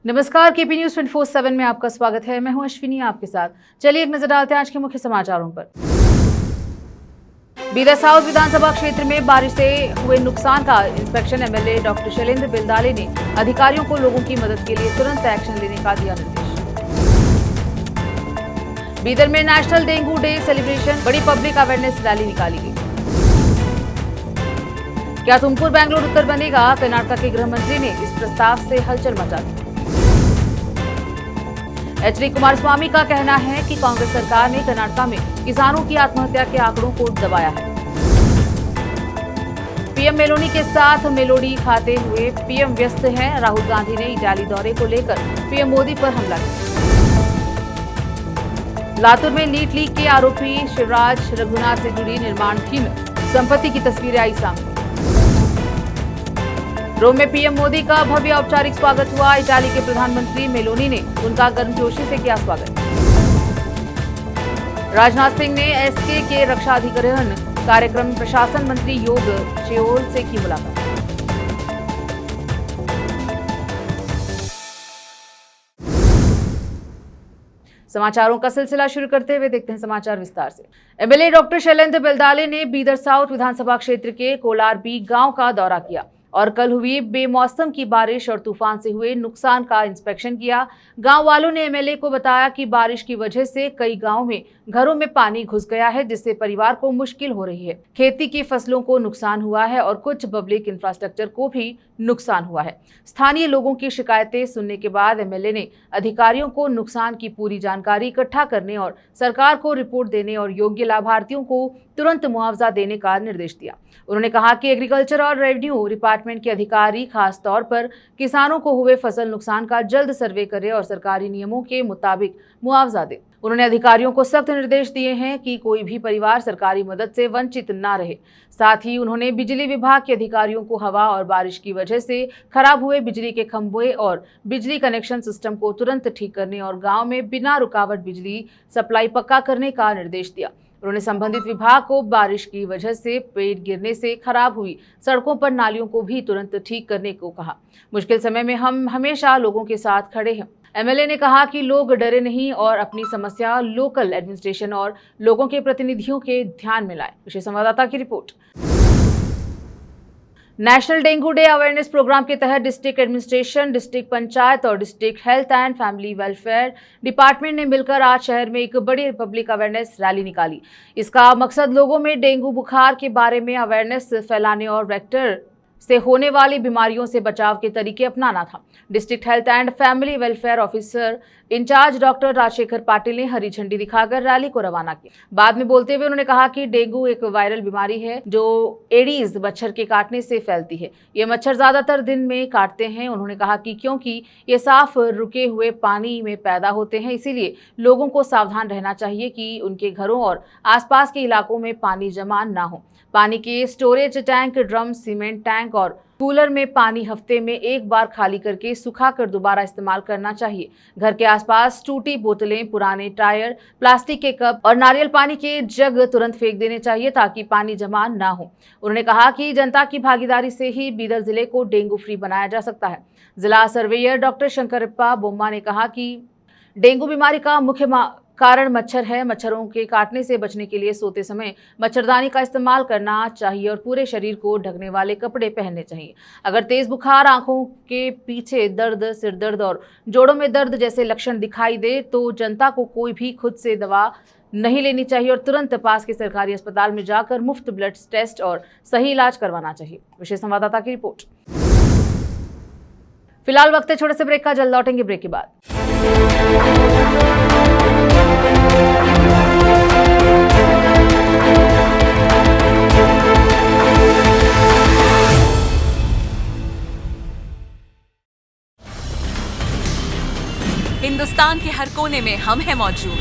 नमस्कार, KP news 24/7 में आपका स्वागत है। मैं हूं अश्विनी आपके साथ। चलिए एक नजर डालते हैं आज के मुख्य समाचारों पर। बीदर साउथ विधानसभा क्षेत्र में बारिश से हुए नुकसान का इंस्पेक्शन एमएलए डॉक्टर शैलेंद्र बिलदाले ने अधिकारियों को लोगों की मदद के लिए तुरंत एक्शन लेने का दिया निर्देश। बीदर में नेशनल डेंगू डे सेलिब्रेशन, बड़ी पब्लिक अवेयरनेस रैली निकाली गई। क्या तुमकुर बेंगलुरु उत्तर बनेगा? कर्नाटक के गृह मंत्री ने इस प्रस्ताव से हलचल मचा दी। एचडी कुमारस्वामी का कहना है कि कांग्रेस सरकार ने कर्नाटक में किसानों की आत्महत्या के आंकड़ों को दबाया है। पीएम मेलोनी के साथ मेलोडी खाते हुए पीएम व्यस्त हैं। राहुल गांधी ने इटाली दौरे को लेकर पीएम मोदी पर हमला किया। लातूर में नीट लीक के आरोपी शिवराज रघुनाथ से जुड़ी निर्माणाधीन संपत्ति की तस्वीरें आई सामने। रोम में पीएम मोदी का भव्य औपचारिक स्वागत हुआ। इटाली के प्रधानमंत्री मेलोनी ने उनका गर्मजोशी से किया स्वागत। राजनाथ सिंह ने एसके के रक्षा अधिग्रहण कार्यक्रम में प्रशासन मंत्री योग चेओल से की मुलाकात। समाचारों का सिलसिला शुरू करते हुए देखते हैं समाचार विस्तार से। एमएलए डॉक्टर शैलेंद्र बिलदाले ने बीदर साउथ विधानसभा क्षेत्र के कोलारबी गांव का दौरा किया और कल हुई बेमौसम की बारिश और तूफान से हुए नुकसान का इंस्पेक्शन किया। गांव वालों ने एमएलए को बताया कि बारिश की वजह से कई गांव में घरों में पानी घुस गया है, जिससे परिवार को मुश्किल हो रही है। खेती की फसलों को नुकसान हुआ है और कुछ पब्लिक इंफ्रास्ट्रक्चर को भी नुकसान हुआ है। स्थानीय लोगों की शिकायतें सुनने के बाद एमएलए ने अधिकारियों को नुकसान की पूरी जानकारी इकट्ठा करने और सरकार को रिपोर्ट देने और योग्य लाभार्थियों को तुरंत मुआवजा देने का निर्देश दिया। उन्होंने कहा कि एग्रीकल्चर और रेवेन्यू डिपार्टमेंट के अधिकारी खास तौर पर किसानों को हुए फसल नुकसान का जल्द सर्वे करें और सरकारी नियमों के मुताबिक मुआवजा दें। उन्होंने अधिकारियों को सख्त निर्देश दिए हैं कि कोई भी परिवार सरकारी मदद से वंचित न रहे। साथ ही उन्होंने बिजली विभाग के अधिकारियों को हवा और बारिश की वजह से खराब हुए बिजली के खंभे और बिजली कनेक्शन सिस्टम को तुरंत ठीक करने और गांव में बिना रुकावट बिजली सप्लाई पक्का करने का निर्देश दिया। उन्होंने संबंधित विभाग को बारिश की वजह से पेड़ गिरने से खराब हुई सड़कों पर नालियों को भी तुरंत ठीक करने को कहा। मुश्किल समय में हम हमेशा लोगों के साथ खड़े हैं। एमएलए ने कहा कि लोग डरे नहीं और अपनी समस्या लोकल एडमिनिस्ट्रेशन और लोगों के प्रतिनिधियों के ध्यान में लाए। विशेष संवाददाता की रिपोर्ट। National dengue day awareness programme के तहत डिस्ट्रिक्ट एडमिनिस्ट्रेशन, डिस्ट्रिक्ट पंचायत और district health and family welfare department ने मिलकर आज शहर में एक बड़ी पब्लिक अवेयरनेस रैली निकाली। इसका मकसद लोगों में डेंगू बुखार के बारे में अवेयरनेस फैलाने और वेक्टर से होने वाली बीमारियों से बचाव के तरीके अपनाना था। District health and family welfare officer in charge doctor Rajshekhar Patil ने हरी झंडी दिखाकर रैली को रवाना किया। बाद में बोलते हुए उन्होंने कहा कि डेंगू एक वायरल बीमारी है जो एडीज मच्छर के काटने से फैलती है। ये मच्छर ज्यादातर दिन में काटते हैं। उन्होंने कहा कि क्योंकि ये साफ रुके हुए पानी में पैदा होते हैं, इसीलिए लोगों को सावधान रहना चाहिए कि उनके घरों और आसपास के इलाकों में पानी जमा ना हो। पानी के storage tank, drum, cement tank और कूलर में पानी हफ्ते में एक बार खाली करके सुखाकर दोबारा इस्तेमाल करना चाहिए। घर के आसपास टूटी बोतलें, पुराने टायर, प्लास्टिक के कप और नारियल पानी के जग तुरंत फेंक देने चाहिए ताकि पानी जमा ना हो। उन्होंने कहा कि जनता की भागीदारी से ही बीदर जिले को डेंगू फ्री बनाया जा सकता है। जिला सर्वेयर डॉक्टर शंकरप्पा बोम्मा ने कहा कि डेंगू बीमारी का मुख्य कारण मच्छर है। मच्छरों के काटने से बचने के लिए सोते समय मच्छरदानी का इस्तेमाल करना चाहिए और पूरे शरीर को ढकने वाले कपड़े पहनने चाहिए। अगर तेज बुखार, आंखों के पीछे दर्द, सिर दर्द और जोड़ों में दर्द जैसे लक्षण दिखाई दे तो जनता को कोई भी खुद से दवा नहीं लेनी चाहिए और तुरंत पास के सरकारी अस्पताल में जाकर मुफ्त ब्लड टेस्ट और सही इलाज करवाना चाहिए। विशेष संवाददाता की रिपोर्ट। फिलहाल वक्त है छोटे से ब्रेक का, जल्द लौटेंगे ब्रेक के बाद। हिंदुस्तान के हर कोने में हम हैं मौजूद।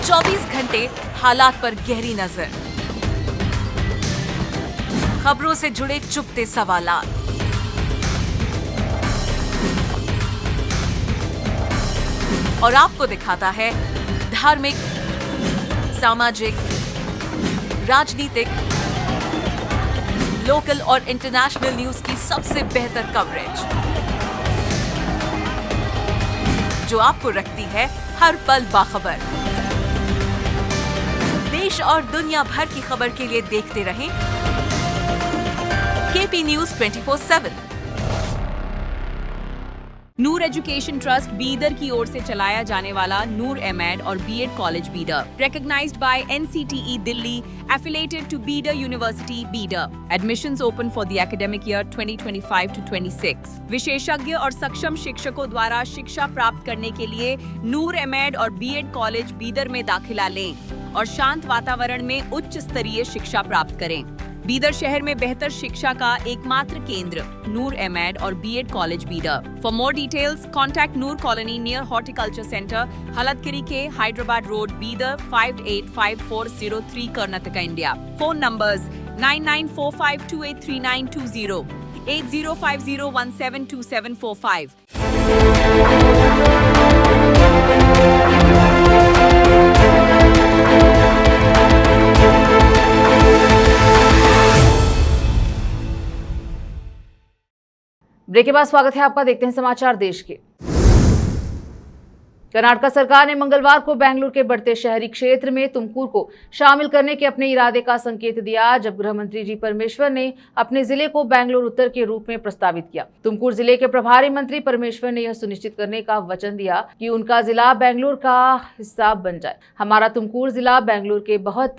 24 घंटे हालात पर गहरी नजर, खबरों से जुड़े चुपते सवालात, और आपको दिखाता है धार्मिक, सामाजिक, राजनीतिक, लोकल और इंटरनेशनल न्यूज की सबसे बेहतर कवरेज। जो आपको रखती है हर पल बाखबर। देश और दुनिया भर की खबर के लिए देखते रहें KP news 24/7। Noor education trust Bidar की ओर से चलाया जाने वाला नूर एमएड और BEd college Bidar, recognized by NCTE Delhi, affiliated to Bidar University Bidar. Admissions open for the academic year 2025 to 26. विशेषज्ञ और सक्षम शिक्षकों द्वारा शिक्षा प्राप्त करने के लिए नूर एमएड और बीएड कॉलेज बीदर में दाखिला लें और शांत वातावरण में उच्च स्तरीय शिक्षा प्राप्त करें। बीदर शहर में बेहतर शिक्षा का एकमात्र केंद्र नूर एमएड और BEd college Bidar. For more details contact Noor colony near horticulture centre, Halatgiri के Hyderabad road, Bidar 585403 Karnataka, India. Phone numbers 9945283920, 8050172745। Break के बाद स्वागत है आपका। देखते हैं समाचार देश के। कर्नाटक सरकार ने मंगलवार को बेंगलुरु के बढ़ते शहरी क्षेत्र में तुमकुर को शामिल करने के अपने इरादे का संकेत दिया, जब गृह मंत्री जी परमेश्वर ने अपने जिले को बेंगलुरु उत्तर के रूप में प्रस्तावित किया। तुमकुर जिले के प्रभारी मंत्री परमेश्वर ने यह सुनिश्चित करने का वचन दिया कि उनका जिला बेंगलुरु का हिस्सा बन जाए। हमारा तुमकुर जिला बेंगलुरु के बहुत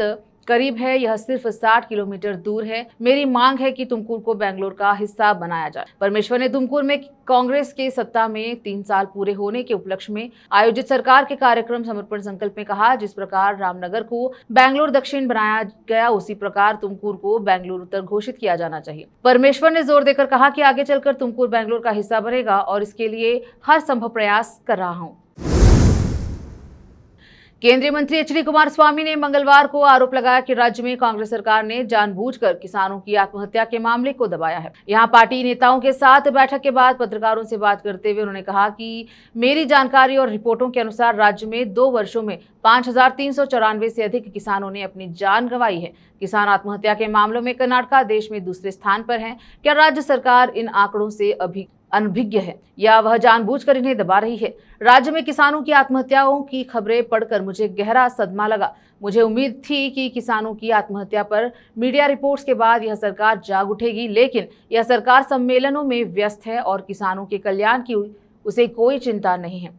करीब है, यह सिर्फ 60 किलोमीटर दूर है। मेरी मांग है कि तुमकुर को बेंगलुरु का हिस्सा बनाया जाए। परमेश्वर ने तुमकुर में कांग्रेस के सत्ता में 3 साल पूरे होने के उपलक्ष्य में आयोजित सरकार के कार्यक्रम समर्पण संकल्प में कहा, जिस प्रकार रामनगर को बेंगलुरु दक्षिण बनाया गया, उसी प्रकार तुमकुर को बेंगलुरु उत्तर घोषित किया जाना चाहिए। परमेश्वर ने जोर देकर कहा कि आगे चलकर तुमकुर बेंगलुरु का हिस्सा बनेगा और इसके लिए हर संभव प्रयास कर रहा हूँ। केंद्रीय मंत्री एच डी कुमारस्वामी ने मंगलवार को आरोप लगाया कि राज्य में कांग्रेस सरकार ने जानबूझकर किसानों की आत्महत्या के मामले को दबाया है। यहां पार्टी नेताओं के साथ बैठक के बाद पत्रकारों से बात करते हुए उन्होंने कहा कि मेरी जानकारी और रिपोर्टों के अनुसार राज्य में 2 वर्षों में 5394 से अधिक किसानों ने अपनी जान गंवाई है। किसान आत्महत्या के मामलों में कर्नाटक देश में दूसरे स्थान पर है। क्या राज्य सरकार इन आंकड़ों से अभी अनभिज्ञ है या वह जानबूझकर इन्हें दबा रही है? राज्य में किसानों की आत्महत्याओं की खबरें पढ़कर मुझे गहरा सदमा लगा। मुझे उम्मीद थी कि किसानों की आत्महत्या पर मीडिया रिपोर्ट्स के बाद यह सरकार जाग उठेगी, लेकिन यह सरकार सम्मेलनों में व्यस्त है और किसानों के कल्याण की उसे कोई चिंता नहीं है।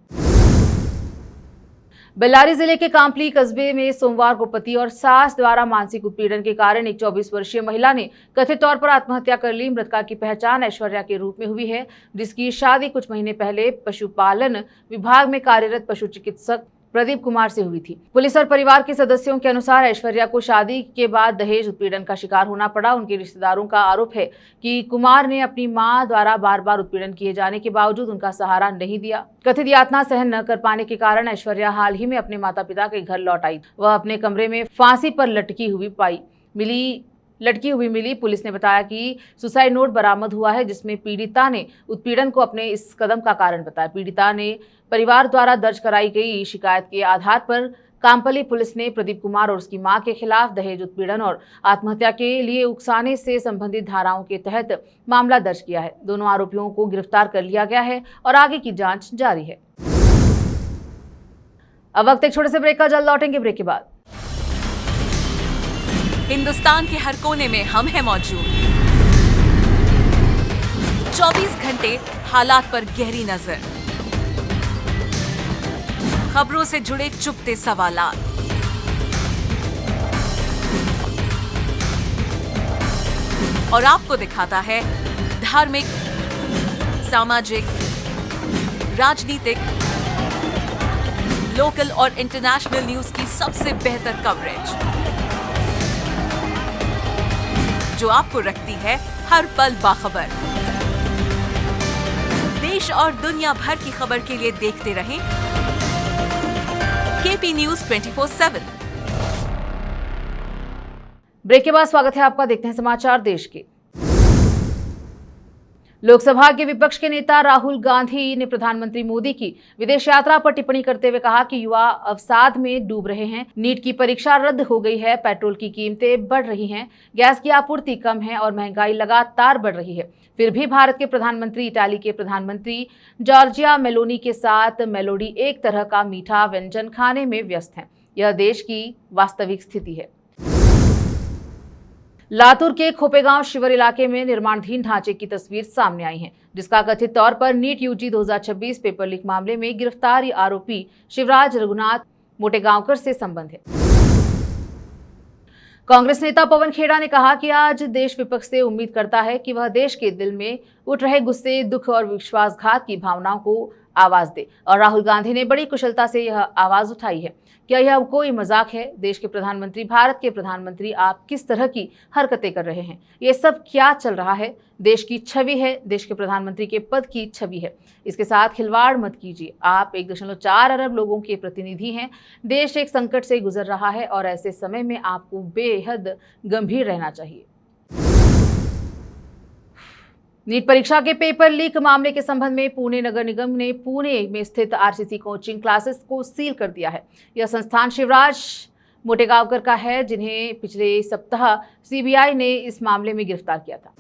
बेल्लारी जिले के कांपली कस्बे में सोमवार को पति और सास द्वारा मानसिक उत्पीड़न के कारण एक 24 वर्षीय महिला ने कथित तौर पर आत्महत्या कर ली। मृतका की पहचान ऐश्वर्या के रूप में हुई है, जिसकी शादी कुछ महीने पहले पशुपालन विभाग में कार्यरत पशु चिकित्सक प्रदीप कुमार से हुई थी। पुलिस और परिवार के सदस्यों के अनुसार ऐश्वर्या को शादी के बाद दहेज उत्पीड़न का शिकार होना पड़ा। उनके रिश्तेदारों का आरोप है कि कुमार ने अपनी मां द्वारा बार बार उत्पीड़न किए जाने के बावजूद उनका सहारा नहीं दिया। कथित यातना सहन न कर पाने के कारण ऐश्वर्या हाल ही में अपने माता पिता के घर लौट आई। वह अपने कमरे में फांसी पर लटकी हुई मिली। पुलिस ने बताया कि सुसाइड नोट बरामद हुआ है, जिसमें पीड़िता ने उत्पीड़न को अपने इस कदम का कारण बताया। पीड़िता ने परिवार द्वारा दर्ज कराई गई शिकायत के आधार पर कांपली पुलिस ने प्रदीप कुमार और उसकी मां के खिलाफ दहेज उत्पीड़न और आत्महत्या के लिए उकसाने से संबंधित धाराओं के तहत मामला दर्ज किया है। दोनों आरोपियों को गिरफ्तार कर लिया गया है और आगे की जांच जारी है। अब वक्त एक छोटे से ब्रेक का, जल्द लौटेंगे ब्रेक के बाद। हिंदुस्तान के हर कोने में हम हैं मौजूद। 24 घंटे हालात पर गहरी नजर, खबरों से जुड़े चुपते सवालात, और आपको दिखाता है धार्मिक, सामाजिक, राजनीतिक, लोकल और इंटरनेशनल न्यूज की सबसे बेहतर कवरेज, जो आपको रखती है हर पल बाखबर। देश और दुनिया भर की खबर के लिए देखते रहें केपी न्यूज 24/7। ब्रेक के बाद स्वागत है आपका। देखते हैं समाचार देश के। लोकसभा के विपक्ष के नेता राहुल गांधी ने प्रधानमंत्री मोदी की विदेश यात्रा पर टिप्पणी करते हुए कहा कि युवा अवसाद में डूब रहे हैं। नीट की परीक्षा रद्द हो गई है, पेट्रोल की कीमतें बढ़ रही हैं, गैस की आपूर्ति कम है और महंगाई लगातार बढ़ रही है। फिर भी भारत के प्रधानमंत्री इटाली के प्रधानमंत्री जॉर्जिया मेलोनी के साथ मेलोडी एक तरह का मीठा व्यंजन खाने में व्यस्त हैं। यह देश की वास्तविक स्थिति है। लातूर के खोपेगांव शिवर इलाके में निर्माणाधीन ढांचे की तस्वीर सामने आई है, जिसका कथित तौर पर नीट यूजी 2026 पेपर लीक मामले में गिरफ्तार आरोपी शिवराज रघुनाथ मोटेगांवकर से संबंध है। कांग्रेस नेता पवन खेड़ा ने कहा कि आज देश विपक्ष से उम्मीद करता है कि वह देश के दिल में उठ रहे गुस्से, दुख और विश्वासघात की भावनाओं को आवाज दे, और राहुल गांधी ने बड़ी कुशलता से यह आवाज उठाई है। क्या यह कोई मजाक है? देश के प्रधानमंत्री, भारत के प्रधानमंत्री, आप किस तरह की हरकतें कर रहे हैं? ये सब क्या चल रहा है? देश की छवि है, देश के प्रधानमंत्री के पद की छवि है। इसके साथ खिलवाड़ मत कीजिए। आप 1.4 अरब लोगों के प्रतिनिधि हैं। देश एक संकट से गुजर रहा है और ऐसे समय में आपको बेहद गंभीर रहना चाहिए। नीट परीक्षा के पेपर लीक मामले के संबंध में पुणे नगर निगम ने पुणे में स्थित आरसीसी कोचिंग क्लासेस को सील कर दिया है। यह संस्थान शिवराज मोटेगांवकर का है, जिन्हें पिछले सप्ताह सीबीआई ने इस मामले में गिरफ्तार किया था।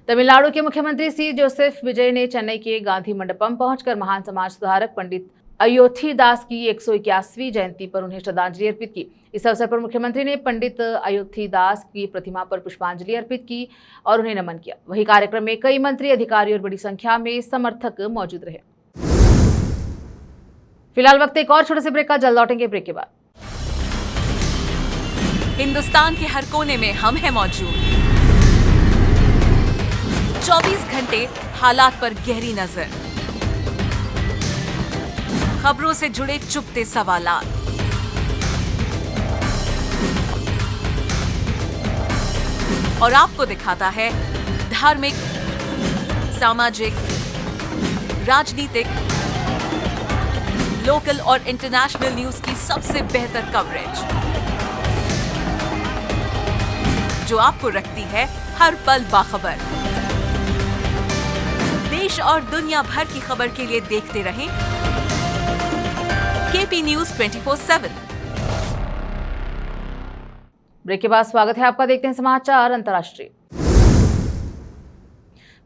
तमिलनाडु के मुख्यमंत्री सी जोसेफ विजय ने चेन्नई के गांधी मंडपम पहुंचकर महान समाज सुधारक पंडित अयोध्या दास की 181वीं जयंती पर उन्हें श्रद्धांजलि अर्पित की। इस अवसर पर मुख्यमंत्री ने पंडित अयोध्या दास की प्रतिमा पर पुष्पांजलि अर्पित की और उन्हें नमन किया। वहीं कार्यक्रम में कई मंत्री, अधिकारी और बड़ी संख्या में समर्थक मौजूद रहे। फिलहाल वक्त एक और छोटे से ब्रेक का, जल्द लौटेंगे ब्रेक के बाद। हिंदुस्तान के हर कोने में हम हैं मौजूद। 24 घंटे हालात पर गहरी नजर, खबरों से जुड़े चुपते सवालात, और आपको दिखाता है धार्मिक, सामाजिक, राजनीतिक, लोकल और इंटरनेशनल न्यूज की सबसे बेहतर कवरेज, जो आपको रखती है हर पल बाखबर। देश और दुनिया भर की खबर के लिए देखते रहें केपी न्यूज 24/7। ब्रेक के बाद स्वागत है आपका। देखते हैं समाचार अंतर्राष्ट्रीय।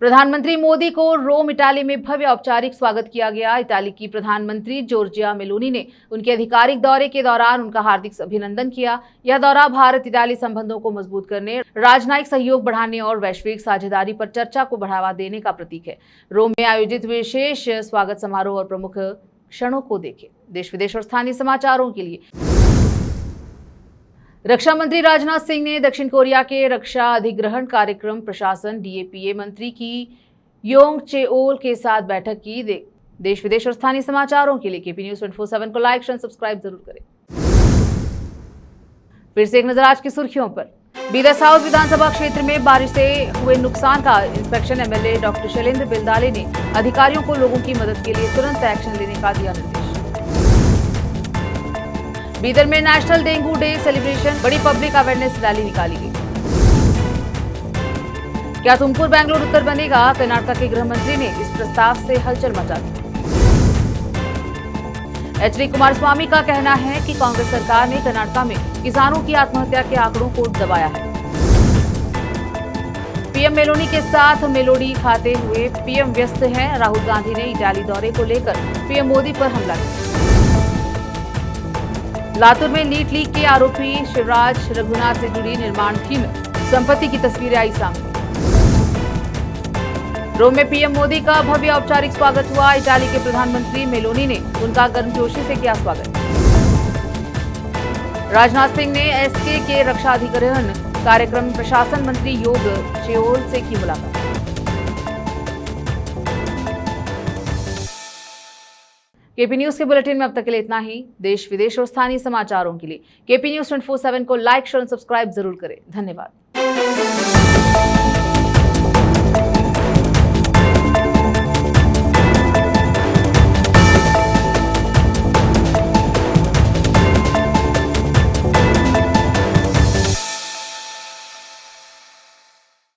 प्रधानमंत्री मोदी को रोम, इटाली में भव्य औपचारिक स्वागत किया गया। इटाली की प्रधानमंत्री जॉर्जिया मेलोनी ने उनके आधिकारिक दौरे के दौरान उनका हार्दिक अभिनंदन किया। यह दौरा भारत इटाली संबंधों को मजबूत करने, राजनयिक सहयोग बढ़ाने और वैश्विक साझेदारी पर चर्चा को बढ़ावा देने का प्रतीक है। रोम में आयोजित विशेष स्वागत समारोह और प्रमुख क्षणों को देखें। देश विदेश और स्थानीय समाचारों के लिए रक्षा मंत्री राजनाथ सिंह ने दक्षिण कोरिया के रक्षा अधिग्रहण कार्यक्रम प्रशासन डीएपीए मंत्री की योंग चेओल के साथ बैठक की। देश विदेश और स्थानीय समाचारों के लिए केपी न्यूज 24/7 को लाइक, शेयर, सब्सक्राइब जरूर करें। फिर से एक नजर आज की सुर्खियों पर। बीदर साउथ विधानसभा क्षेत्र में बारिश से हुए नुकसान का इंस्पेक्शन एमएलए डॉक्टर शैलेंद्र बिलदाले ने अधिकारियों को लोगों की मदद के लिए तुरंत एक्शन लेने का दिया निर्देश। बीदर में नेशनल डेंगू डे सेलिब्रेशन, बड़ी पब्लिक अवेयरनेस रैली निकाली गई। क्या तुमकुर बेंगलुरु उत्तर बनेगा? कर्नाटक के गृह मंत्री ने इस प्रस्ताव से हलचल मचा दी। एचडी कुमारस्वामी का कहना है कि कांग्रेस सरकार ने कर्नाटक में किसानों की आत्महत्या के आंकड़ों को दबाया है। पीएम मेलोनी के साथ मेलोडी खाते हुए पीएम व्यस्त हैं। राहुल गांधी ने इटाली दौरे को लेकर पीएम मोदी पर हमला किया। लातूर में नीट लीक के आरोपी शिवराज रघुनाथ से जुड़ी निर्माणाधीन संपत्ति की तस्वीरें आई सामने। रोम में पीएम मोदी का भव्य औपचारिक स्वागत हुआ। इटाली के प्रधानमंत्री मेलोनी ने उनका गर्मजोशी से किया स्वागत। राजनाथ सिंह ने एसके के रक्षा अधिग्रहण कार्यक्रम में प्रशासन मंत्री योंग चेओल से की मुलाकात। केपी न्यूज के बुलेटिन में अब तक के लिए इतना ही। देश विदेश और स्थानीय समाचारों के लिए केपी न्यूज 24/7 को लाइक, शेयर और सब्सक्राइब जरूर करें। धन्यवाद।